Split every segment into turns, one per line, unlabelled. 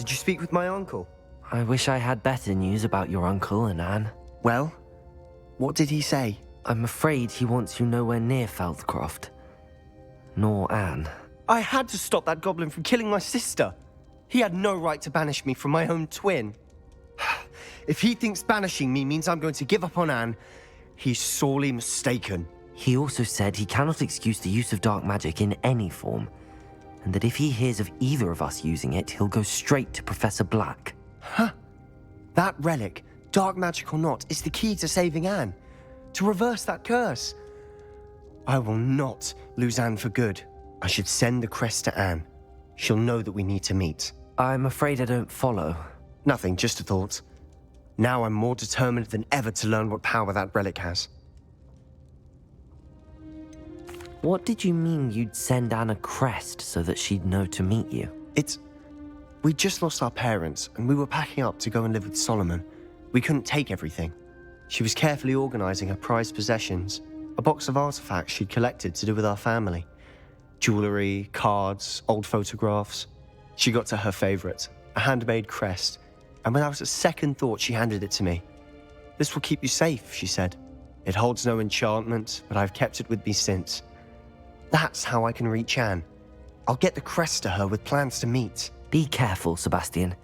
Did you speak with my uncle?
I wish I had better news about your uncle and Anne.
Well, what did he say?
I'm afraid he wants you nowhere near Feldcroft. Nor Anne.
I had to stop that goblin from killing my sister. He had no right to banish me from my own twin. If he thinks banishing me means I'm going to give up on Anne, he's sorely mistaken.
He also said he cannot excuse the use of dark magic in any form, and that if he hears of either of us using it, he'll go straight to Professor Black.
Huh? That relic, dark magic or not, is the key to saving Anne. To reverse that curse. I will not lose Anne for good. I should send the crest to Anne. She'll know that we need to meet.
I'm afraid I don't follow.
Nothing, just a thought. Now I'm more determined than ever to learn what power that relic has.
What did you mean you'd send Anne a crest so that she'd know to meet you?
We just lost our parents, and we were packing up to go and live with Solomon. We couldn't take everything. She was carefully organizing her prized possessions, a box of artifacts she'd collected to do with our family. Jewelry, cards, old photographs. She got to her favorite, a handmade crest, and without a second thought, she handed it to me. This will keep you safe, she said. It holds no enchantment, but I've kept it with me since. That's how I can reach Anne. I'll get the crest to her with plans to meet.
Be careful, Sebastian.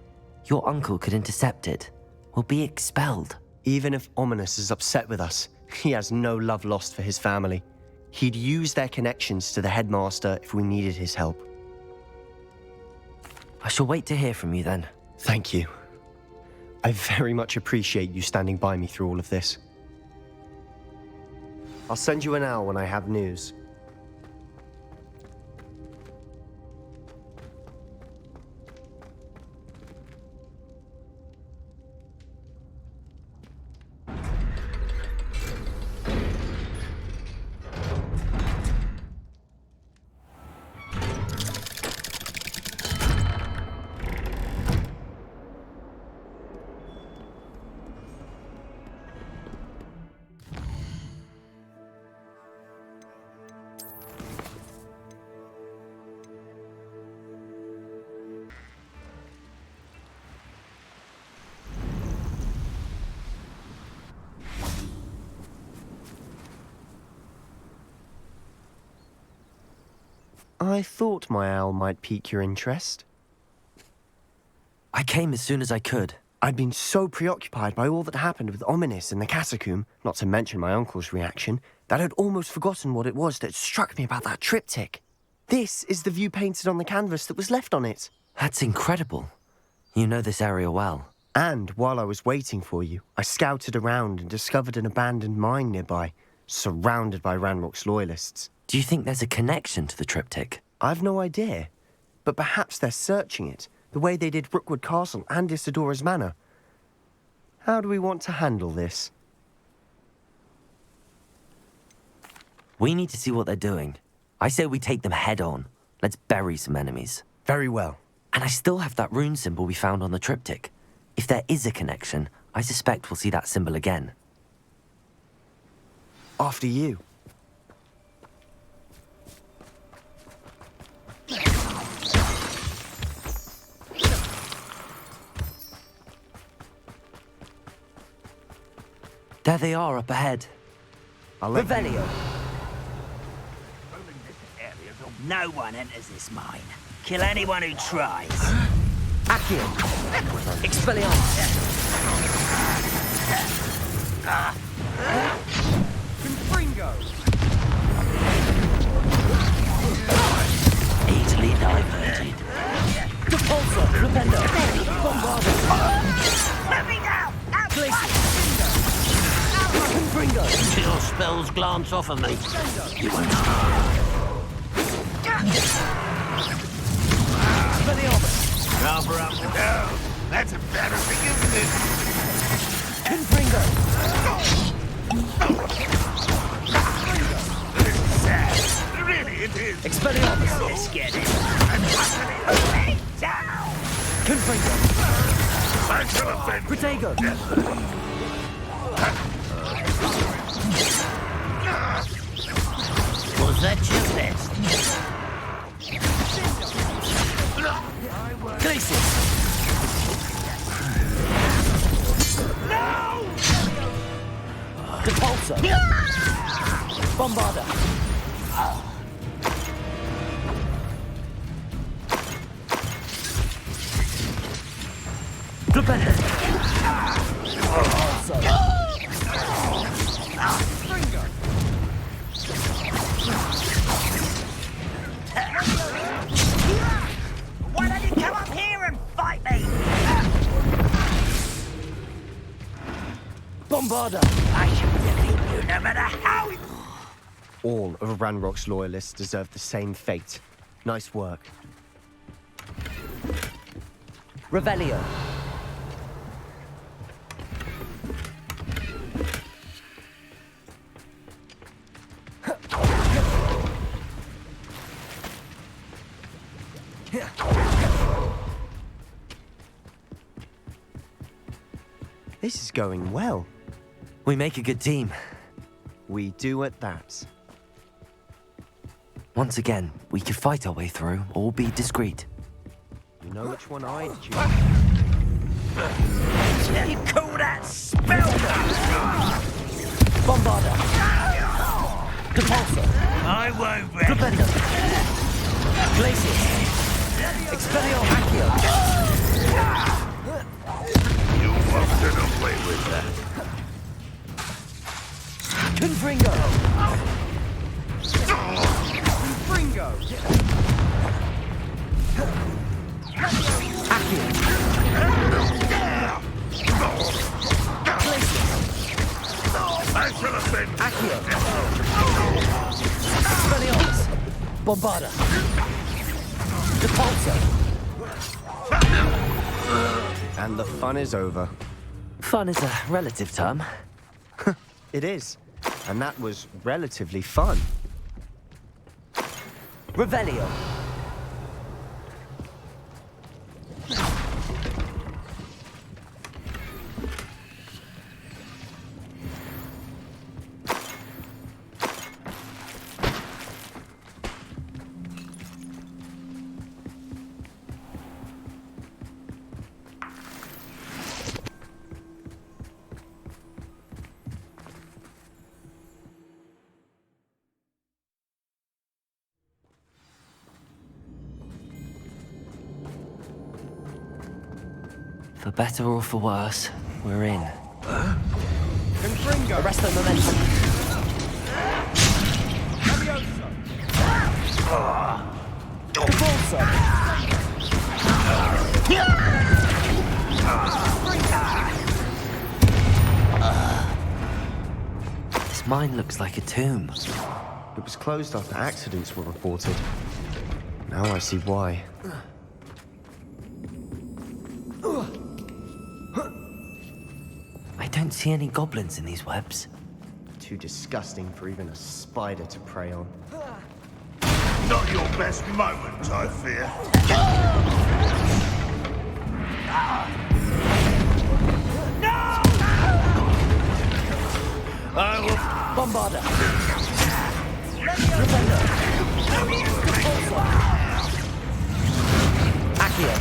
Your uncle could intercept it. We'll be expelled.
Even if Ominous is upset with us, he has no love lost for his family. He'd use their connections to the headmaster if we needed his help.
I shall wait to hear from you then.
Thank you. I very much appreciate you standing by me through all of this. I'll send you an owl when I have news. I thought my owl might pique your interest.
I came as soon as I could.
I'd been so preoccupied by all that happened with Ominous in the catacomb, not to mention my uncle's reaction, that I'd almost forgotten what it was that struck me about that triptych. This is the view painted on the canvas that was left on it.
That's incredible. You know this area well.
And while I was waiting for you, I scouted around and discovered an abandoned mine nearby, surrounded by Ranrock's loyalists.
Do you think there's a connection to the triptych?
I've no idea, but perhaps they're searching it, the way they did Rookwood Castle and Isidora's Manor. How do we want to handle this?
We need to see what they're doing. I say we take them head on. Let's bury some enemies.
Very well.
And I still have that rune symbol we found on the triptych. If there is a connection, I suspect we'll see that symbol again.
After you.
There they are up ahead. Revelio.
No one enters this mine. Kill anyone who tries.
Accio. Expelliarmus.
Confringo.
Easily diverted.
Depulso. Rependo. Bombardo.
Let me down!
Glacier. Confringo.
Till your spells glance off of me. You won't harm.
Expelliarmus.
Rubber up.
No, that's embarrassing, isn't it?
Confringo.
It's sad. Really, it is.
Expelliarmus.
Let's get it. I'm utterly down.
Confringo.
I shall offend.
Protego.
Was that your best?
Glacier.
Repulsor! Bombarder!
Flipper!
Why don't you come up here and fight me?
Bombarder!
I shall defeat you no matter how...
All of Ranrock's loyalists deserve the same fate. Nice work.
Revelio!
This is going well.
We make a good team.
We do at that.
Once again, we could fight our way through or be discreet.
You know which one I'd choose.
You call that spell?
Bombarder! Repulsor!
I won't rest.
Flipendo! Glacius! Expelliarm Accio!
You won't get away with that.
Confringo!
Fringo!
Accio! Glacius!
I shall offend.
Accio! Expelliarmus! Bombarder! Repulsor!
And the fun is over.
Fun is a relative term.
It is. And that was relatively fun.
Revelio!
For better or for worse, we're in.
Confringo!
Arresto Momentum!
Levioso!
Repulsor!
This mine looks like a tomb.
It was closed after accidents were reported. Now I see why.
I don't see any goblins in these webs.
Too disgusting for even a spider to prey on.
Not your best moment, I fear. I will.
Bombarder! Rependo! Repulsor! Accio!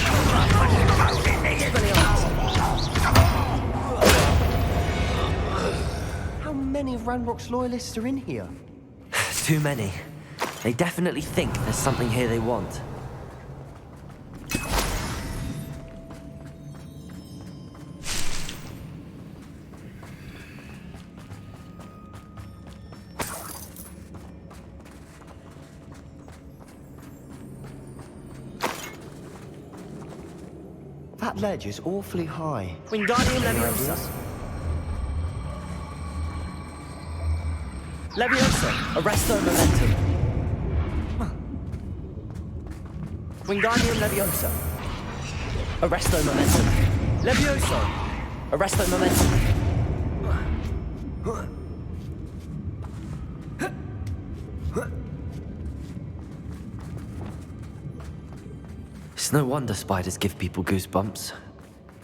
Expelliarmus!
How many of Ranrock's loyalists are in here?
Too many. They definitely think there's something here they want.
That ledge is awfully high.
Wingardium Leviosa! Leviosa! Arresto Momentum! Wingardium Leviosa! Arresto Momentum! Leviosa! Arresto Momentum!
It's no wonder spiders give people goosebumps.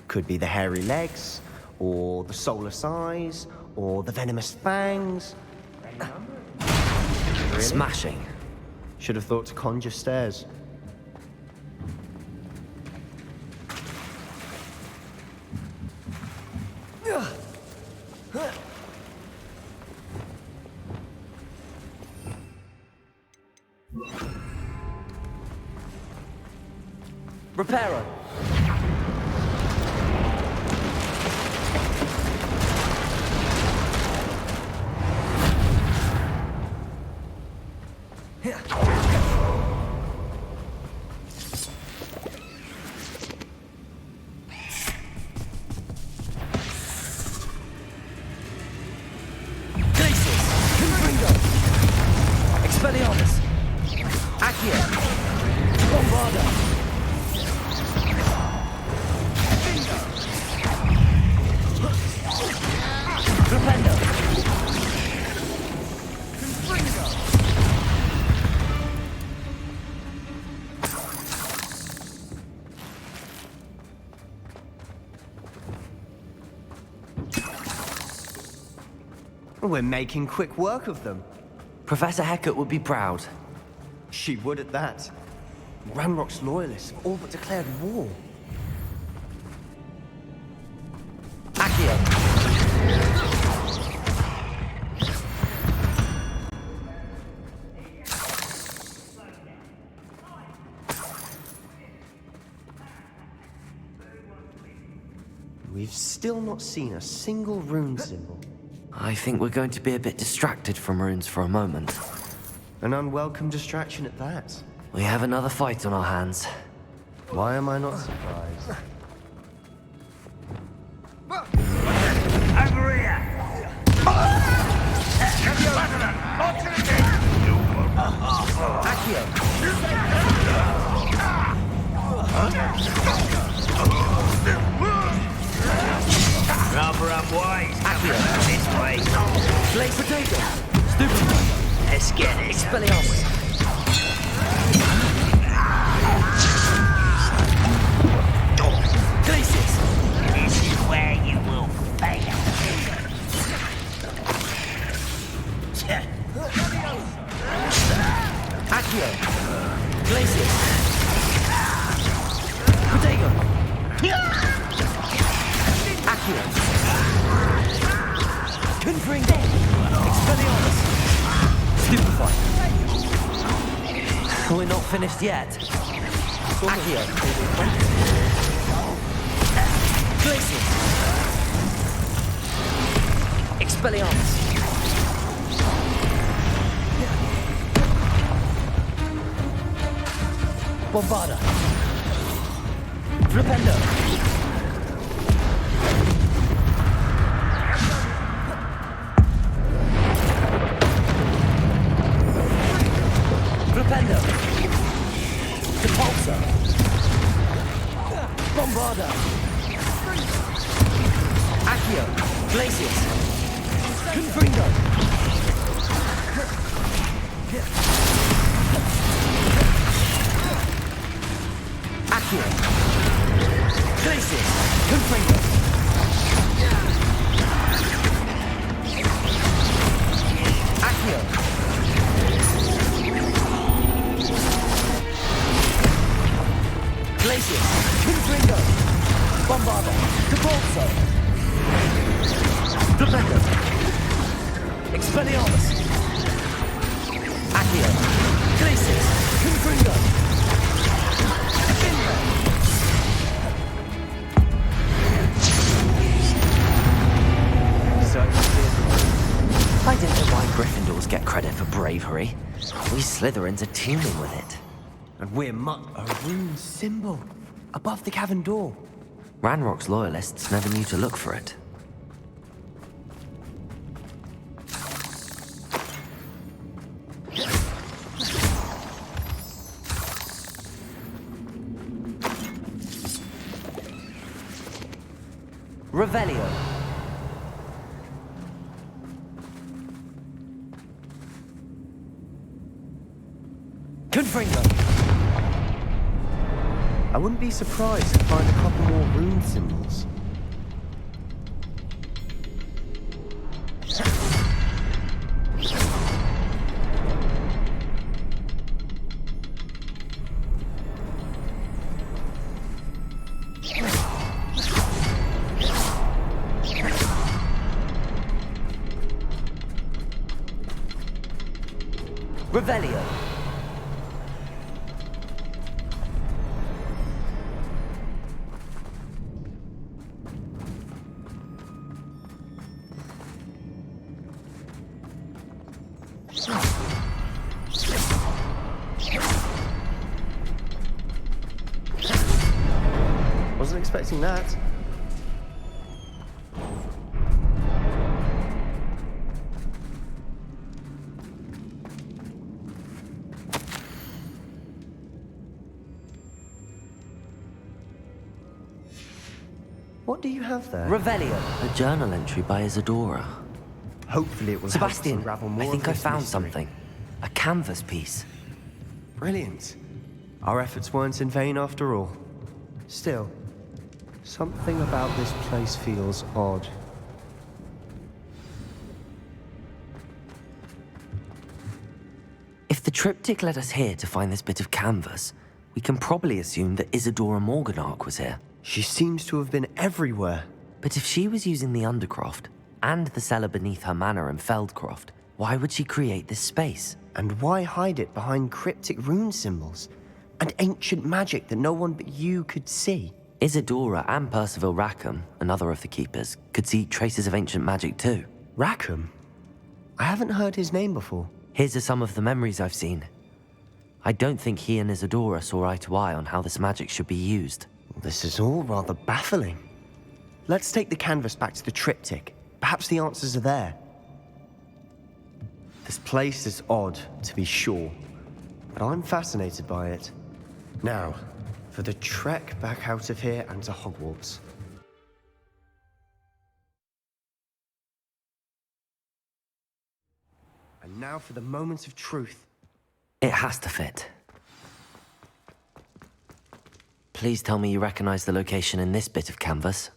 Could be the hairy legs, or the soulless eyes, or the venomous fangs. Really?
Smashing.
Should have thought to conjure stairs.
Reparo. Glacius. Confringo. Expelliarmus. Accio. Bombarda. Flipendo.
We're making quick work of them.
Professor Hecat would be proud.
She would at that. Ranrock's loyalists have all but declared war.
Accio.
We've still not seen a single rune symbol.
I think we're going to be a bit distracted from runes for a moment.
An unwelcome distraction at that.
We have another fight on our hands.
Why am I not surprised?
Over here!
Accio.
Rather unwise. Coming this way.
Blaze Potato. Stupid.
Let's get it.
Expelliarmus. Glacius.
This is where you will fail.
Accio. Glacius. Potato. Accio. Confringo. Expelliarmus. Stupefy. We're not finished yet. Accio. Glacius. Expelliarmus. Bombarda. Flipendo. Flipendo. Depulsor. Bombarda. Accio. Glacius. Confringo. Accio. Glacius. Confringo. Accio. Glacius. Confringo. Bombarda. Depulsor. Flipendo. Expelliarmus. Accio. Glacius. Confringo.
I don't know why Gryffindors get credit for bravery. We Slytherins are teeming with it.
And we're a rune symbol above the cavern door.
Ranrock's loyalists never knew to look for it.
Revelio. Confringo.
I wouldn't be surprised to find a couple more rune symbols.
Revelio.
expecting that. What do you have there?
Revelio.
A journal entry by Isadora.
Hopefully it will help us
Sebastian,
unravel more
I
of
think I
this
found
mystery.
something. A canvas piece.
Brilliant. Our efforts weren't in vain after all. Still, something about this place feels odd.
If the Triptych led us here to find this bit of canvas, we can probably assume that Isadora Morganach was here.
She seems to have been everywhere.
But if she was using the Undercroft, and the cellar beneath her manor in Feldcroft, why would she create this space?
And why hide it behind cryptic rune symbols? And ancient magic that no one but you could see?
Isadora and Percival Rackham, another of the keepers, could see traces of ancient magic too.
Rackham? I haven't heard his name before.
His are some of the memories I've seen. I don't think he and Isadora saw eye to eye on how this magic should be used.
This is all rather baffling. Let's take the canvas back to the Triptych. Perhaps the answers are there. This place is odd, to be sure, but I'm fascinated by it. Now, for the trek back out of here and to Hogwarts. And now for the moment of truth.
It has to fit. Please tell me you recognize the location in this bit of canvas.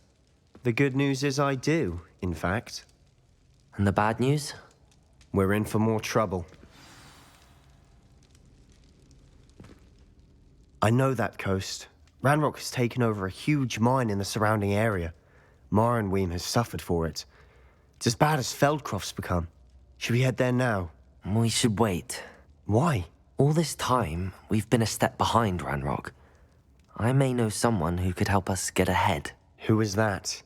The good news is I do, in fact.
And the bad news?
We're in for more trouble. I know that coast. Ranrock has taken over a huge mine in the surrounding area. Mornweem has suffered for it. It's as bad as Feldcroft's become. Should we head there now?
We should wait.
Why?
All this time, we've been a step behind Ranrock. I may know someone who could help us get ahead.
Who is that?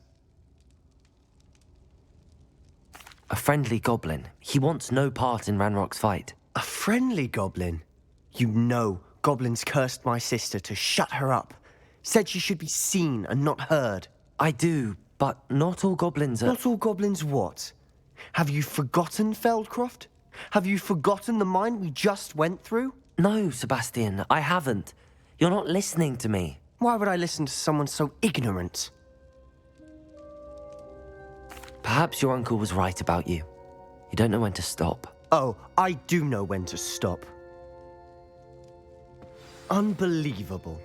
A friendly goblin. He wants no part in Ranrock's fight.
A friendly goblin? You know, goblins cursed my sister to shut her up. Said she should be seen and not heard.
I do, but not all goblins are...
Not all goblins what? Have you forgotten Feldcroft? Have you forgotten the mine we just went through?
No, Sebastian, I haven't. You're not listening to me.
Why would I listen to someone so ignorant?
Perhaps your uncle was right about you. You don't know when to stop.
Oh, I do know when to stop. Unbelievable.